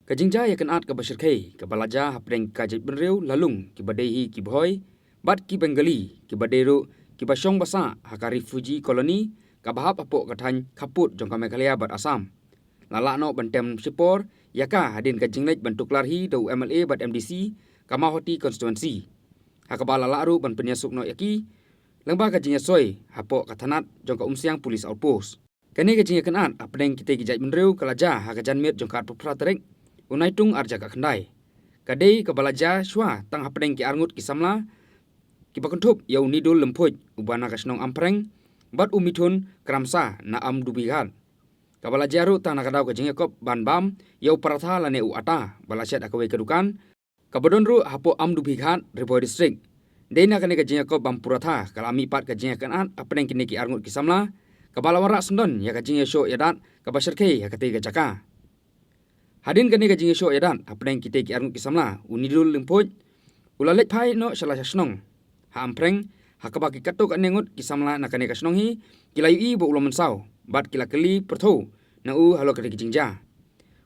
Kajingja ya kenat ke Bashirkei, ke Balaja hapdeng kajit benriu lalung ki badehi ki boy, bat ki bengali ki baderu ki basyong basa haka refuji koloni ka bahap apok kathan kaput jong ka Meghalaya bat Assam. Lala no bantem sipor yaka hadin kajinglet bentuk larhi do MLA bat MDC Kamahoti constituency. Haka bala laru ban penyasuk no yaki lengba kajingnya soy hapok kathanat jong ka umsiang polis outpost. Kani kajingnya kenat hapdeng kita ki jait benriu kalaja haka janmit jong ka praterek unaitung arja ka khandai. Kadai ke Balaja shwa tang hapdeng ki arngut ki samla ki bakuntup yau nidul lempoj ubana kasnong ampreng bat umithun kramsa na am dubigan. Ka Balaja ru tang nakadau ka jingekop ban bam yau paratha lane u ata balasyat akawe kedukan ka bodon ru hapo am dubigan Ripoy district. Deina kane ka jingekop bam puratha kalami pat ka jingekan hapdeng kini ki arngut ki samla ka balawara sendon ya ka jingesho yadat ka Bashirkei ya kate ka jaka. Hadin kani ka jingisho yadan apneng kita ki arngut kisamla unidul limpoj ulalet pai no salah sasnong ha ampreng hakabaki katok anengut kisamla nakane kasnong hi kilayu i bo ulom mensau bat kila keli pertho na u halo kete kijingja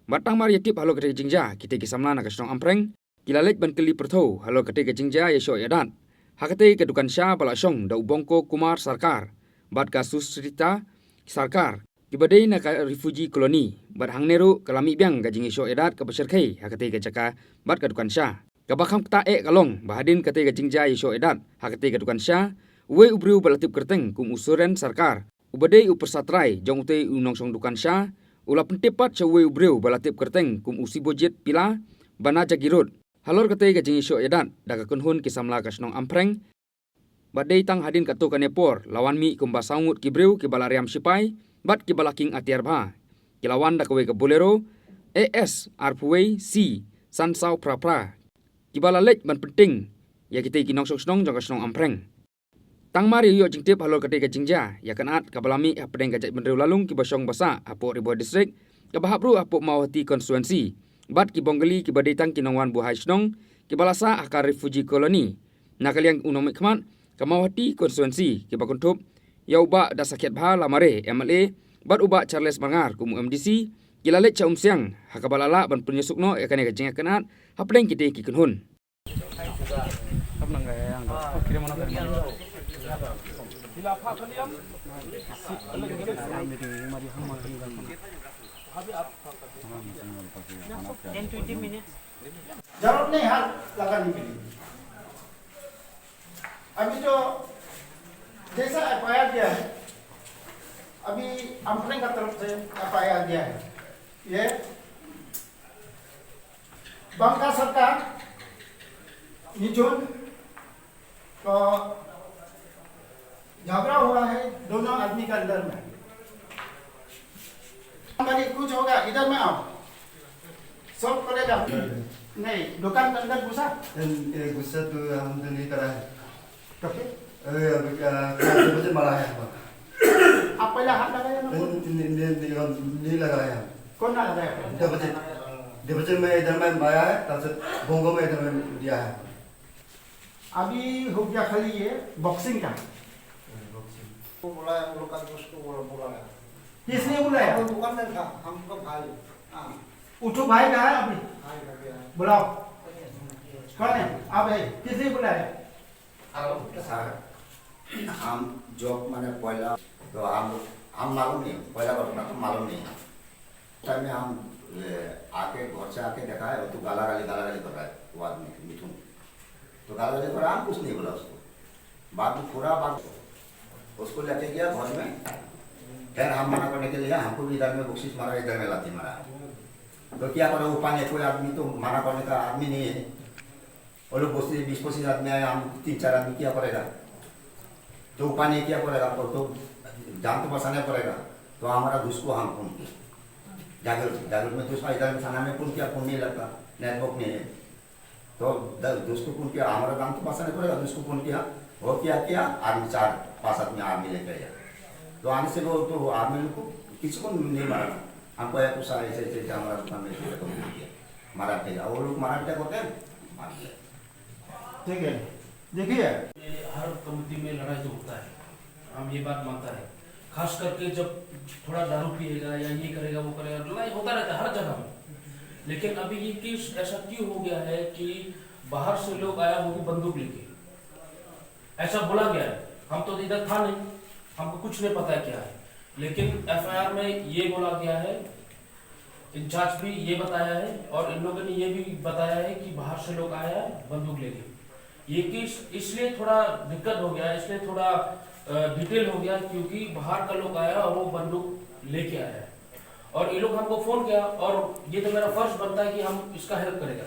batang mar yatip halo kete kijingja kita kisamla na kasnong ampreng kilalet ban keli pertho halo kete kijingja yesho yadan hakate kedukan sya balashong da ubongko Kumar Sarkar bat kasus cerita Sarkar kibadai na ka refuji koloni bat hangneru kalami biang gajing isyo edat ka Bashirkei hakate ka jaka bat ka dukan sya ka bakham ta kalong bahadin kate gajing ja isyo edat hakate ka dukan sya we ubriu balatip kerteng kum usuren Sarkar ubadai upersatrai jong te unong song dukan sya ula pentepat cha we ubriu balatip kerteng kum usibojit pila bana jagirut halor kate gajing isyo edat daga kunhun kisamla kasnong ampreng badai tang hadin katu kanepor lawan mi kum basangut kibriu ki balariam sipai bat ki balaking atiar bha kilawan da kawe ka bolero AS Arpuwei C Sansau Prapra ki balalek ban penting ya kita ki nong snong jong snong ampreng tang mari yo jingtip halor kate ka jingja ya kanat ka balami apdeng ka jait benriu lalung ki basyong basa apo Ripoy district ka bahapru apo Mawati constituency bat ki bonggali ki badai tang ki nongwan buhai snong ki balasa akar refuji koloni nakaliang unomik khamat ka Mawati constituency ki bakuntup ya uba da sakit bha lamare MLA bat uba Charles Bangar kum MDC kilalet cha umsiang hakabalala ban penyusukno ekane ka jinga kanat hapdeng kite ki kunhun apnang gaya yang kire mana bila pha khaniam mari hama in 20 minutes जरूरत नहीं हाथ लगाने के लिए अभी जो जैसा एफआईआर दिया है अभी अम्पलिंग का तरफ से एफआईआर दिया है ये बंका सरकार निचुन तो झगड़ा हुआ है दोनों आदमी के अंदर में हमारी कुछ होगा इधर में आओ सॉल्व करेगा नहीं दुकान के अंदर घुसा गुस्सा तो हम तो नहीं करा है तो फिर मुझे मारा है आप पहले हाथ लगाया ना नहीं लगाया कौन ना लगाया जब बच्चे में इधर में माया है तब से बोंगो में इधर में दिया है अभी हो गया खाली ये बॉक्सिंग का बुलाया वो लोग का दोस्त को बुलाया किसने बुलाया वो दुकान में था हमको भाई हाँ उठो भाई कहाँ है अभी भाई का गया बुलाओ कौन है आप है किसने बुलाया हम जॉब मैंने पहला तो हम मालूम नहीं पहला घटना तो मालूम नहीं टाइम में हम आके घर से आके देखा है तो गाला गाली कर रहा है वो आदमी मिथुन तो गाला गाली कर रहा हम कुछ नहीं बोला उसको बाद में पूरा बात उसको लेके गया घर में फिर हम मना करने के लिए हमको भी इधर में बख्शीश मारा इधर में लाठी मारा तो क्या करो उपाय कोई आदमी तो मना करने का आदमी नहीं है और लोग 20-25 आदमी आए हम 3-4 आदमी क्या करेगा तो उपाय नहीं क्या करेगा तो जान तो बसाना पड़ेगा तो हमारा दूस को हम फोन किया जागरूक में दूसरा इधर में थाना में फोन किया फोन नहीं लगता नेटवर्क नहीं है तो दूस को फोन किया हमारा जान तो बसाना पड़ेगा दूस को फोन किया वो क्या आर्मी 4-5 आदमी आर्मी लेकर आया तो आने से वो तो आर्मी को किसी को नहीं मारा हमको ऐसा ऐसे हमारा दुकान में किया मारा पीटा वो लोग मारा पीटा करते हैं मार दिया ठीक है देखिए हर कमेटी में लड़ाई तो होता है हम ये बात मानता है खास करके जब थोड़ा दारू पिएगा या ये करेगा वो करेगा लड़ाई होता रहता है हर जगह में लेकिन अभी ये केस ऐसा क्यों हो गया है कि बाहर से लोग आया वो भी बंदूक लेके, ऐसा बोला गया है। हम तो इधर था नहीं, हमको कुछ नहीं पता है क्या है, लेकिन एफआईआर में ये बोला गया है, इंचार्ज भी ये बताया है और इन लोगों ने ये भी बताया है कि बाहर से लोग आया है बंदूक लेके। ये केस इसलिए थोड़ा दिक्कत हो गया, इसलिए थोड़ा डिटेल हो गया क्योंकि बाहर का लोग आया और वो बंदूक लेके आया है और ये लोग हमको फोन किया और ये तो मेरा फर्ज बनता है कि हम इसका हेल्प करेगा।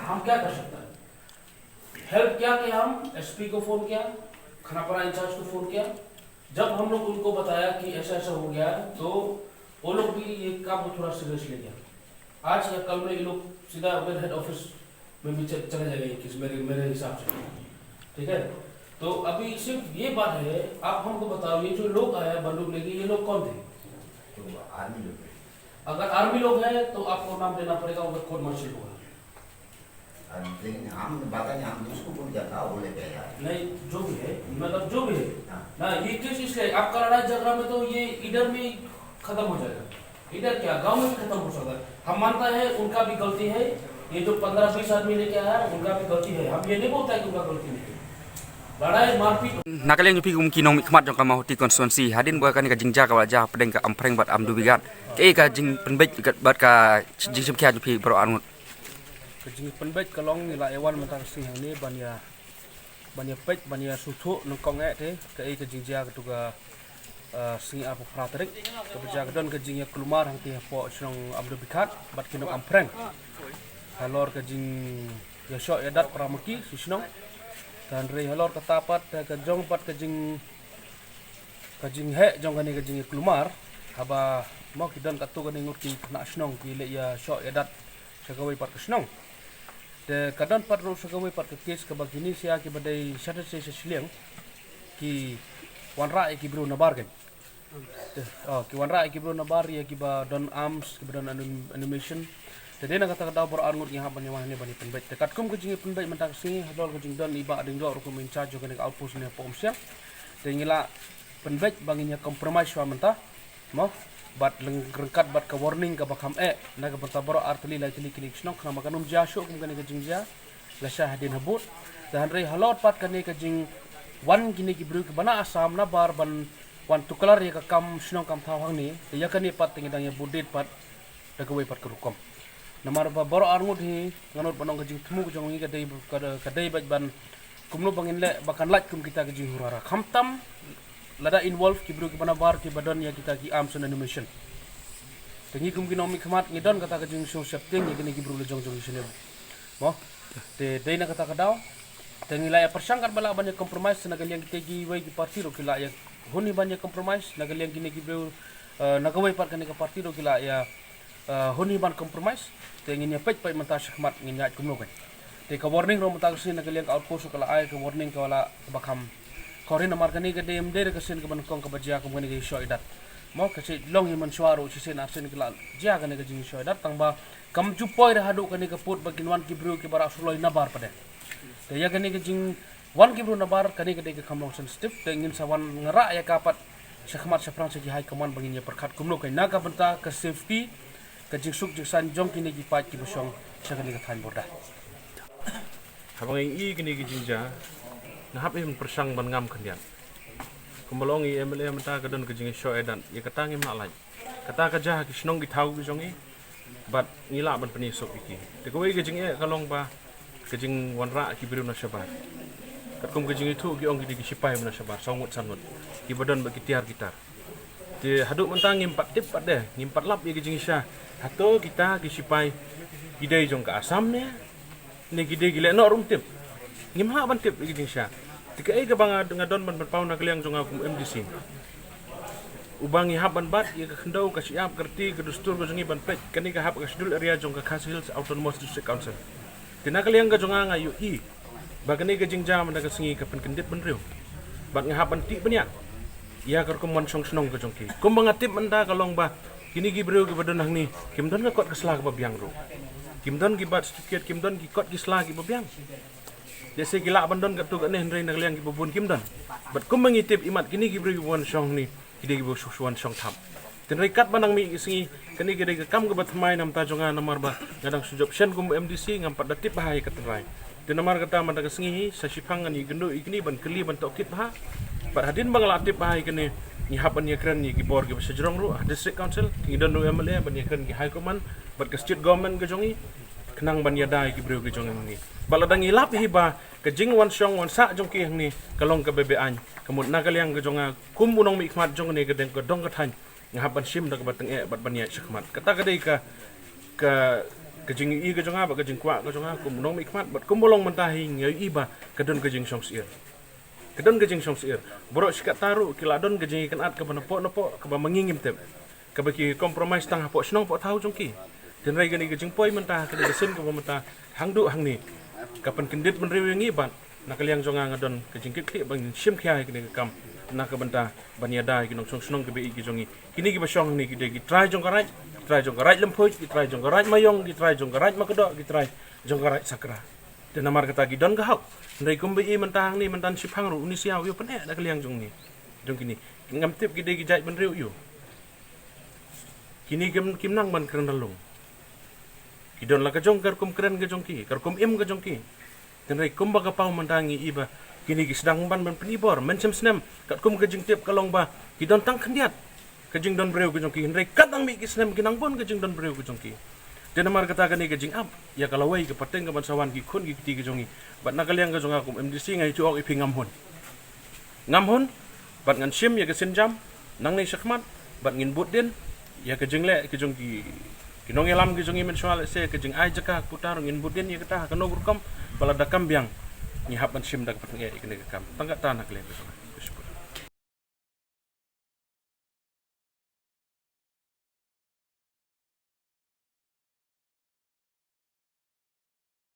हम क्या कर सकते हैं, हेल्प क्या किया, हम एसपी को फोन किया, खानापारा इंचार्ज को फोन किया। जब हम लोग उनको बताया कि ऐसा ऐसा हो गया तो वो लोग भी ये काम को थोड़ा सीरियस ले गया। आज या कल में ये लोग सीधा अपने हेड ऑफिस में भी चले जाएंगे किस मेरे हिसाब से, ठीक है। तो अभी सिर्फ ये बात है, आप हमको बताओ ये जो लोग आए बंदूक लेके ये लोग कौन थे? तो आर्मी लोग हैं। अगर आर्मी लोग हैं तो आपको नाम देना पड़ेगा, उधर कोर्ट मार्शल होगा। लेकिन हम बताएंगे, हम उसको कौन क्या था वो लेके आया। नहीं जो भी है, मतलब जो भी है हाँ। ना, ये केस इसलिए आपका लड़ाई झगड़ा में तो ये इधर में खत्म हो जाएगा, इधर क्या गांव में भी खत्म हो सकता है। हम मानता है उनका भी गलती है, ये जो 15-20 आदमी लेके आया उनका भी गलती है, हम ये नहीं बोलता है कि उनका गलती नहीं है। लड़ाई मारपीट Nakalian yupi gum kinong mikmat jong kamau ti konstituensi hadin buat kan ka jingja ka wajah pedeng ka ampreng bat amdu bigat ke ka jing penbet bat ka jing semkia yupi bro anut Kejing penbet kalong ni la ewan mentang sing ni banya pet banya sutu nongkong te ke kejing ja ketuga sing apa praterik kebeja kedon kejing ya kelumar hang ti po snong amdu bigat bat kinong ampreng halor kejing ya syok ya dat pramuki sisnong dan re halor katapat ke jong pat kejing he jong kani kejing kelumar haba mau kidon katu kani ngut ki na snong ki le ya syok ya dat sagawai pat snong de kadon pat ro sagawai pat ke kes ke bagini sia ki badai syadat se seliang ki wanra ki bro nabar kan ki wanra ki bro nabar ya ki ba don arms ki don animation jadi nak kata kata bor angut yang haban yang ni bani penbet dekat kum ke jingi penbet mentang sing hadol ke jing don iba ding do ru in charge ke outpost ni pom siang de ngila penbet banginya compromise wa mentah mo bat lengkat bat ke warning ke bakam na ke bertabaro artli la tili kini snok nama kanum jasho kum ke jing ja la syahadin habut dan re halot pat ke ke jing wan kini ki bru ke bana asam na bar ban wan tukalar ya ke kam snok kam thawang ni ya kan ni pat tingidang ya budit pat da ke pat ke rukom namar ba baro arngut hi nganut banong ke jing temu ke jong ngi kadai baj ban kumno bangin le bakan laj kum kita ke jing hurara khamtam lada involve ki bru ki bana bar ki badan ya kita ki arms and animation tengi kum ki nomi khmat ngidon kata ke jing so septing ya ki bru le jong jong sine mo te deina kata kadau tengi la ya persangkat bala banyak compromise na galiang kita gi wai ki parti ro kila ya honi banyak compromise na galiang ki bru na gawai par kan ke parti ro kila ya honi ban compromise tengi nya pej pai mata khmat nginya kumno kan te ka warning ro mata sine na galiang outpost kala ai ka warning ka wala bakam Korin namar kani ke dem der ke sen ke ban kong ke bajia ke mani ke shoidat mo ke se long himan suaro se sen arsen ke la jia kani ke jing shoidat tang ba kam ju poi ra hadu kani ke put bagin wan ki bru ke bara suloi na bar pade te ya kani ke jing wan ki bru na bar kani ke de ke kamlong sensitive te ngin sawan ngera ya kapat sekhmat seprang se hai kaman bagin ya perkhat kumlo kai na ka benta ke safety ke jing suk jing san jong kini ki pat ki bosong se kani ke than borda habang i kini ke jing ja nahap im persang ban ngam kendian kumbalongi MLA mata kadon ke jing show edan ya kata ngim nak lai kata ka jah ki snong ki thau ki jongi bat ngila ban pani sok iki te ko ke jing e kalong ba ke jing wanra ki biru na sabar kat kum ke jing itu ki ong ki sipai na sabar sangut sangut ki badan ba ki tiar gitar te haduk mentang ngim pat tip pat de ngim pat lap ya ke jing sha hato kita ki sipai gidai jong ka asam ne ne gidai gile no rum tip ngim ha ban tip ki jing sha tika ai ka banga ngadon ban pau na kaliang jong akum MDC ubangi haban bat ya ka khendau ka siap kerti ke dustur ka jongi ban pet kani ka hab ka schedule area jong ka Khas Hills Autonomous District Council tina kaliang ka jong nga yu i bagani ka jingjam na ka singi ka penkendit benriu bat nga haban ti banya ya ka kum mon song snong ka jong ki kum banga tip manda ka long ba kini gi breu ki badon hang ni kimdon ka kot ka sla ka babyang ro kimdon ki bat stiket kimdon ki kot ki sla ki babyang jese gila bandon katu kan henry nagliang ki bubun kimdan bat kum mangitip imat kini ki bri buan song ni kidi ki bu suan song tham Tenrai kat banang mi singi kani gede ke kam ke batmai nam ta jonga namar ba ngadang sujop shen kum MDC ngam pat datip bahai ka tenrai. Ten namar kata man ka singi sa sipang ni gendo ikni ban keli ban tokit bah. Pat hadin bang latip bahai kene ni hapan ni kran ni gibor ge sejrong ru district council ngidon no MLA ban ni kran gi high command bat ke state government ke jongi kenang ban ya dai ki breu ke jongi ni. Baladang ilap hiba ke jing wan syong wan sa jong ki ni kalong ke bebean kemut nakaliang ke jonga kum bunong mi khmat jong ni ke deng ke dong ke than ngahapan sim dak bateng bat bania sykhmat kata kadai ka jing i ke jonga ba ke jing kwa ke jonga kum bunong mi khmat bat kum bolong mentahi ngai iba kedon ke jing song sir kedon ke jing song sir borok sikat taru kiladon ke jing kenat ke nopo ke ba mangingim tem ke bagi compromise tang hapo snong po tahu jong ki den rai gani ke jing poi mentah ke desin ke mentah hangdu hang ni kapan kendit menrewengi ban nakaliang jonga ngadon ke jingkit kli bang sim khia ke kam nak ke benta baniada ke nong snong ke bi ke jongi kini ke basong ni ke gi try jong karaj lempoi ki try jong karaj mayong ki try jong karaj makedok ki try jong karaj sakra den namar kata gi don ga hau ndai kum bi mentang ni mentan sipang ru ni sia wi pen nakaliang jong ni jong kini ngam tip ki de gi jai ben riu yu kini kim nang ban kren dalung idon la kajong kar kum keren kajong ki kar kum im kajong ki tenrai kum ba kapau mentangi iba kini ki sedang ban penibor mencem snem kat kum kajing tip kalong ba kidon tang khendiat kajing don breu kajong ki tenrai kat nang mi ki snem kinang bon kajing don breu kajong ki den mar kata kani kajing up ya kalau wai ke pateng ke bansawan ki khun ki ti kajong ki bat nakaliang kajong akum MDC ngai chu ok ipi ngam hon bat ngan sim ya ke senjam nang nei sykhmat bat ngin budin ya kajing le kajong ki kinong elam ke jongi mensual se ke jing ai jaka putar ngin budin ye kata kano gurkam balada kambiang ni hapan sim dak patnge ikne kam tangga tanak le.